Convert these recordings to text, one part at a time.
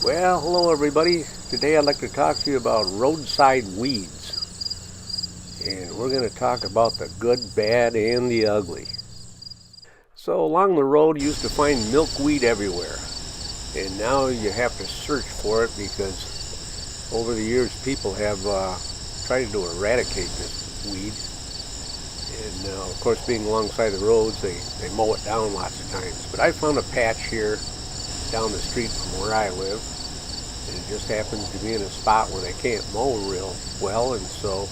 Well, hello everybody. Today I'd like to talk to you about roadside weeds. And we're going to talk about the good, bad, and the ugly. So along the road you used to find milkweed everywhere. And now you have to search for it because over the years people have tried to eradicate this weed. And of course, being alongside the roads, they mow it down lots of times. But I found a patch here down the street from where I live. And it just happens to be in a spot where they can't mow real well, and so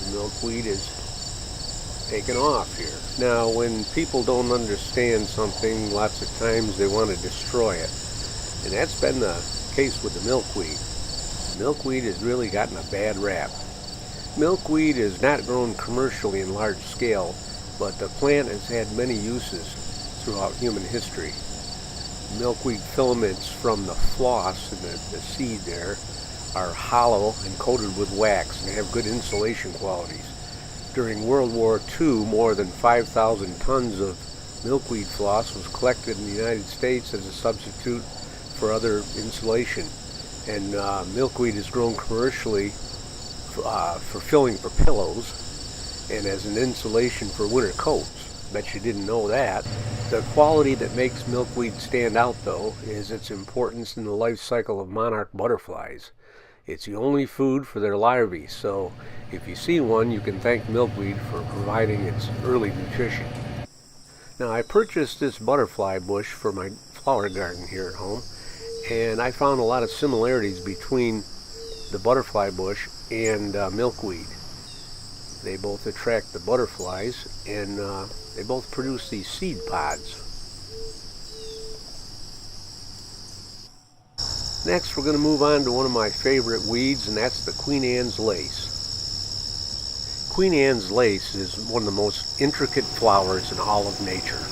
the milkweed is taken off here. Now, when people don't understand something, lots of times they want to destroy it. And that's been the case with the milkweed. Milkweed has really gotten a bad rap. Milkweed is not grown commercially in large scale, but the plant has had many uses throughout human history. Milkweed filaments from the floss and the seed there are hollow and coated with wax and have good insulation qualities. During World War II, more than 5,000 tons of milkweed floss was collected in the United States as a substitute for other insulation. And milkweed is grown commercially for filling for pillows and as an insulation for winter coats. Bet you didn't know that. The quality that makes milkweed stand out, though, is its importance in the life cycle of monarch butterflies. It's the only food for their larvae, so if you see one, you can thank milkweed for providing its early nutrition. Now, I purchased this butterfly bush for my flower garden here at home, and I found a lot of similarities between the butterfly bush and milkweed. They both attract the butterflies, and they both produce these seed pods. Next, we're going to move on to one of my favorite weeds, and that's the Queen Anne's lace. Queen Anne's lace is one of the most intricate flowers in all of nature.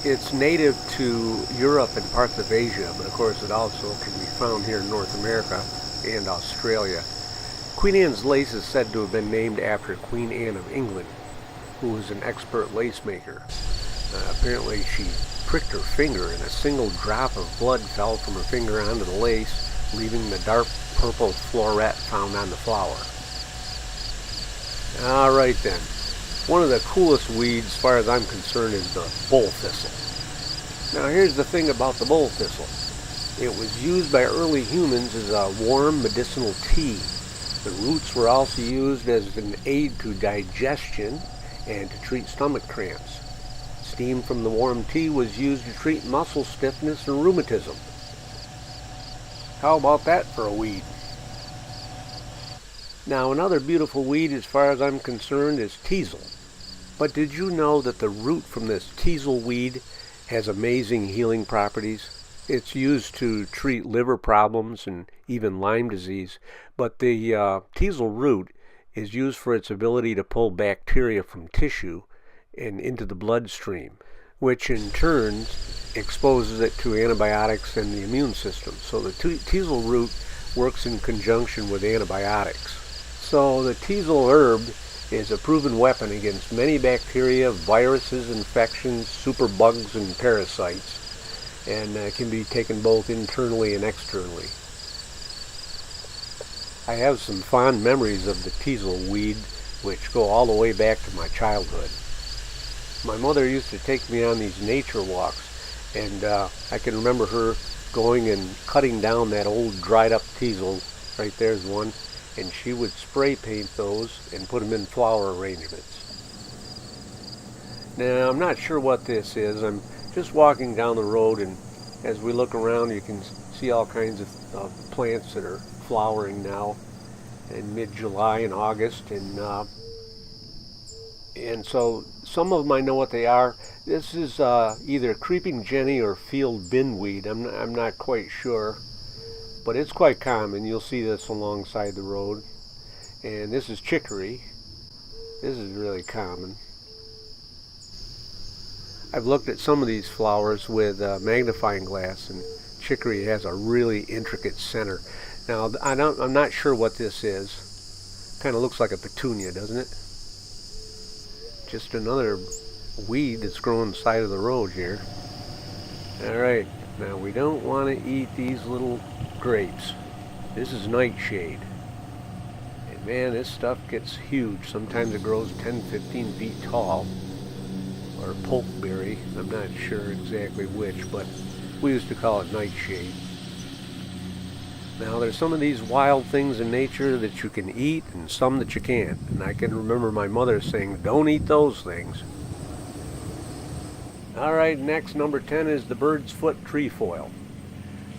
It's native to Europe and parts of Asia, but of course it also can be found here in North America and Australia. Queen Anne's lace is said to have been named after Queen Anne of England, who was an expert lace maker. Apparently she pricked her finger and a single drop of blood fell from her finger onto the lace, leaving the dark purple floret found on the flower. Alright then, one of the coolest weeds as far as I'm concerned is the bull thistle. Now here's the thing about the bull thistle. It was used by early humans as a warm medicinal tea. The roots were also used as an aid to digestion and to treat stomach cramps. Steam from the warm tea was used to treat muscle stiffness and rheumatism. How about that for a weed? Now, another beautiful weed as far as I'm concerned is teasel. But did you know that the root from this teasel weed has amazing healing properties? It's used to treat liver problems and even Lyme disease, but the teasel root is used for its ability to pull bacteria from tissue and into the bloodstream, which in turn exposes it to antibiotics and the immune system. So the teasel root works in conjunction with antibiotics. So the teasel herb is a proven weapon against many bacteria, viruses, infections, superbugs, and parasites, and can be taken both internally and externally. I have some fond memories of the teasel weed, which go all the way back to my childhood. My mother used to take me on these nature walks, and I can remember her going and cutting down that old dried up teasel. Right there's one, and she would spray paint those and put them in flower arrangements. Now, I'm not sure what this is. I'm just walking down the road, and as we look around, you can see all kinds of plants that are flowering now in mid-July and August, and so some of them I know what they are. This is either creeping jenny or field bindweed. I'm not quite sure, but it's quite common. You'll see this alongside the road. And this is chicory. This is really common. I've looked at some of these flowers with a magnifying glass, and chicory has a really intricate center. Now, I'm not sure what this is. Kind of looks like a petunia, doesn't it? Just another weed that's growing on the side of the road here. Alright, Now we don't want to eat these little grapes. This is nightshade. And man, this stuff gets huge. Sometimes it grows 10, 15 feet tall. Or pokeberry, I'm not sure exactly which, but we used to call it nightshade. Now there's some of these wild things in nature that you can eat and some that you can't. And I can remember my mother saying, don't eat those things. Alright, next, number 10 is the bird's foot trefoil.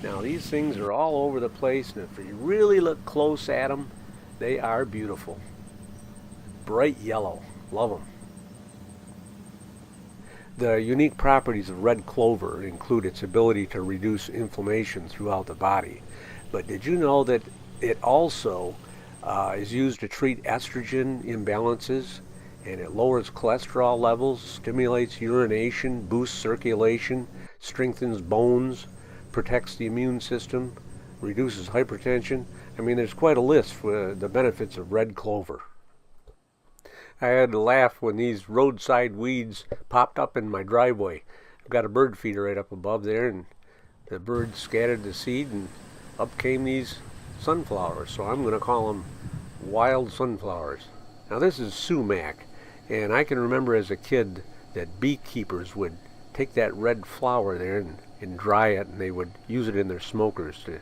Now these things are all over the place, and if you really look close at them, they are beautiful. Bright yellow. Love them. The unique properties of red clover include its ability to reduce inflammation throughout the body. But did you know that it also is used to treat estrogen imbalances, and it lowers cholesterol levels, stimulates urination, boosts circulation, strengthens bones, protects the immune system, reduces hypertension? I mean, there's quite a list for the benefits of red clover. I had to laugh when these roadside weeds popped up in my driveway. I've got a bird feeder right up above there, and the bird scattered the seed, and up came these sunflowers. So I'm going to call them wild sunflowers. Now this is sumac, and I can remember as a kid that beekeepers would take that red flower there and dry it, and they would use it in their smokers to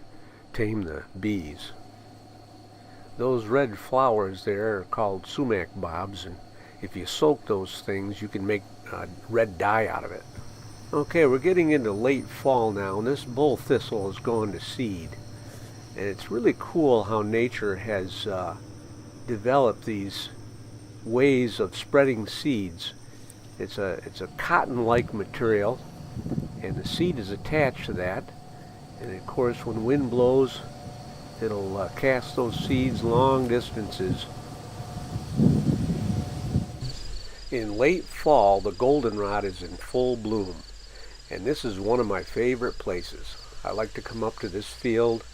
tame the bees. Those red flowers there are called sumac bobs, and if you soak those things, you can make red dye out of it. Okay, we're getting into late fall now, and this bull thistle is going to seed. And it's really cool how nature has developed these ways of spreading seeds. It's a cotton-like material, and the seed is attached to that. And of course, when wind blows, it'll cast those seeds long distances. In late fall, the goldenrod is in full bloom, and this is one of my favorite places. I like to come up to this field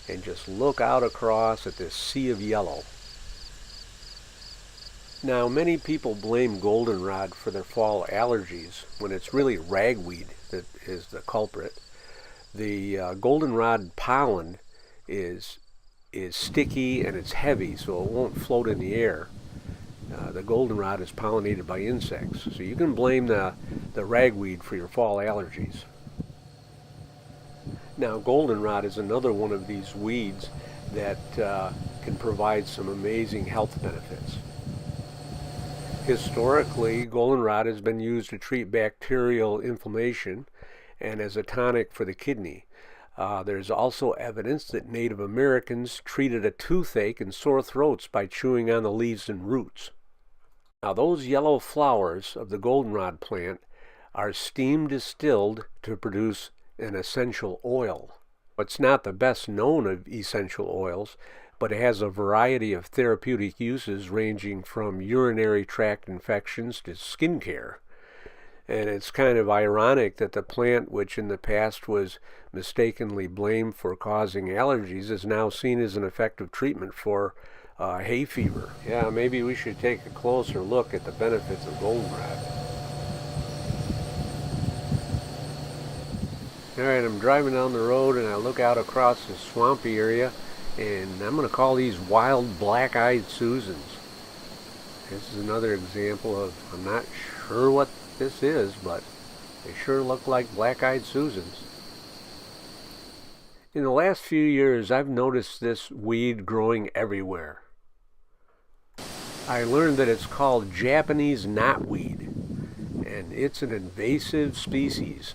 and just look out across at this sea of yellow. Now, many people blame goldenrod for their fall allergies when it's really ragweed that is the culprit. The goldenrod pollen is sticky and it's heavy, so it won't float in the air. The goldenrod is pollinated by insects, so you can blame the ragweed for your fall allergies. Now, goldenrod is another one of these weeds that can provide some amazing health benefits. Historically, goldenrod has been used to treat bacterial inflammation and as a tonic for the kidney. There's also evidence that Native Americans treated a toothache and sore throats by chewing on the leaves and roots. Now, those yellow flowers of the goldenrod plant are steam distilled to produce an essential oil. It's not the best known of essential oils, but it has a variety of therapeutic uses ranging from urinary tract infections to skincare. And it's kind of ironic that the plant, which in the past was mistakenly blamed for causing allergies, is now seen as an effective treatment for hay fever. Yeah, maybe we should take a closer look at the benefits of goldenrod. Alright, I'm driving down the road and I look out across this swampy area, and I'm going to call these wild black-eyed Susans. This is another example of, I'm not sure what this is, but they sure look like black-eyed Susans. In the last few years, I've noticed this weed growing everywhere. I learned that it's called Japanese knotweed, and it's an invasive species.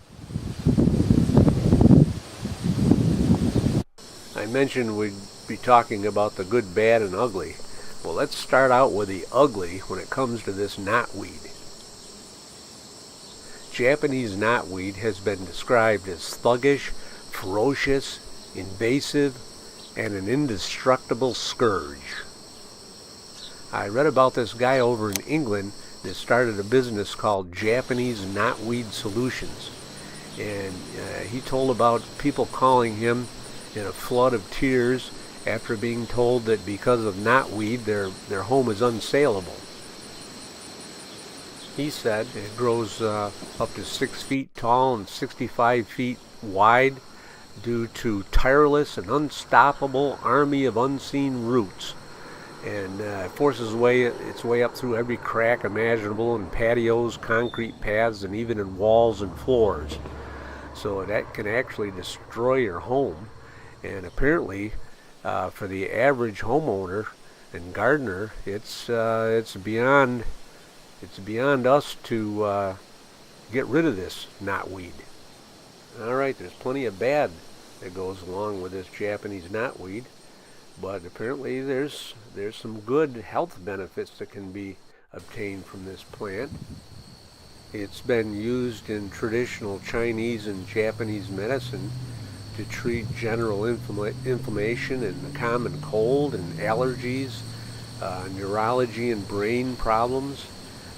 I mentioned we'd be talking about the good, bad, and ugly. Well, let's start out with the ugly when it comes to this knotweed. Japanese knotweed has been described as thuggish, ferocious, invasive, and an indestructible scourge. I read about this guy over in England that started a business called Japanese Knotweed Solutions. And he told about people calling him in a flood of tears after being told that because of knotweed, their home is unsaleable. He said it grows up to 6 feet tall and 65 feet wide due to tireless and unstoppable army of unseen roots. And it forces its way up through every crack imaginable in patios, concrete paths, and even in walls and floors. So that can actually destroy your home. And apparently, for the average homeowner and gardener, it's beyond us to get rid of this knotweed. All right, there's plenty of bad that goes along with this Japanese knotweed, but apparently there's some good health benefits that can be obtained from this plant. It's been used in traditional Chinese and Japanese medicine to treat general inflammation and the common cold and allergies, neurology and brain problems.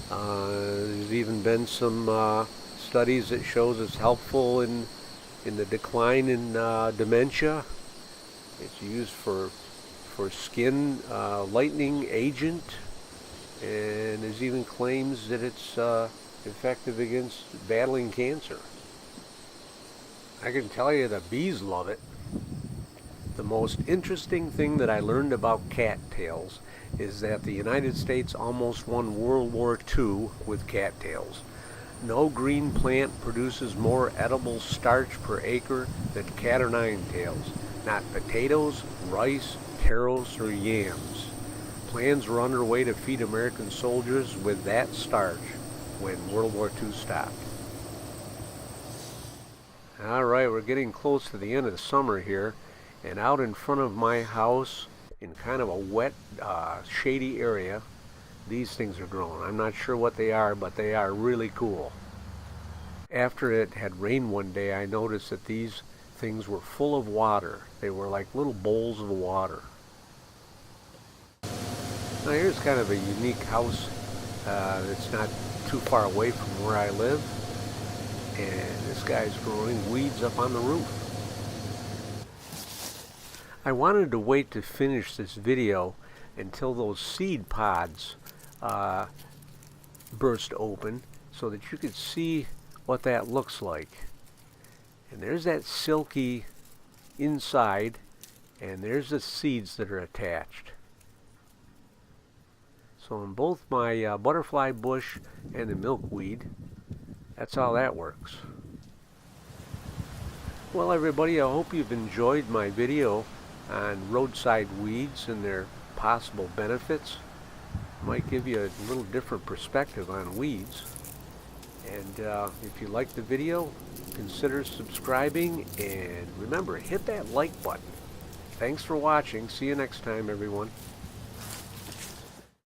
There's even been some studies that shows it's helpful in the decline in dementia. It's used for skin lightening agent, and there's even claims that it's effective against battling cancer. I can tell you the bees love it. The most interesting thing that I learned about cattails is that the United States almost won World War II with cattails. No green plant produces more edible starch per acre than cat o' nine tails. Not potatoes, rice, taros, or yams. Plans were underway to feed American soldiers with that starch when World War II stopped. Alright, we're getting close to the end of the summer here, and out in front of my house, in kind of a wet, shady area, these things are growing. I'm not sure what they are, but they are really cool. After it had rained one day, I noticed that these things were full of water. They were like little bowls of water. Now here's kind of a unique house that's not too far away from where I live. And this guy's growing weeds up on the roof. I wanted to wait to finish this video until those seed pods burst open so that you could see what that looks like. And there's that silky inside, and there's the seeds that are attached. So in both my butterfly bush and the milkweed, that's how that works. Well everybody, I hope you've enjoyed my video on roadside weeds and their possible benefits. Might give you a little different perspective on weeds. And if you liked the video, consider subscribing, and remember, hit that like button. Thanks for watching. See you next time, everyone.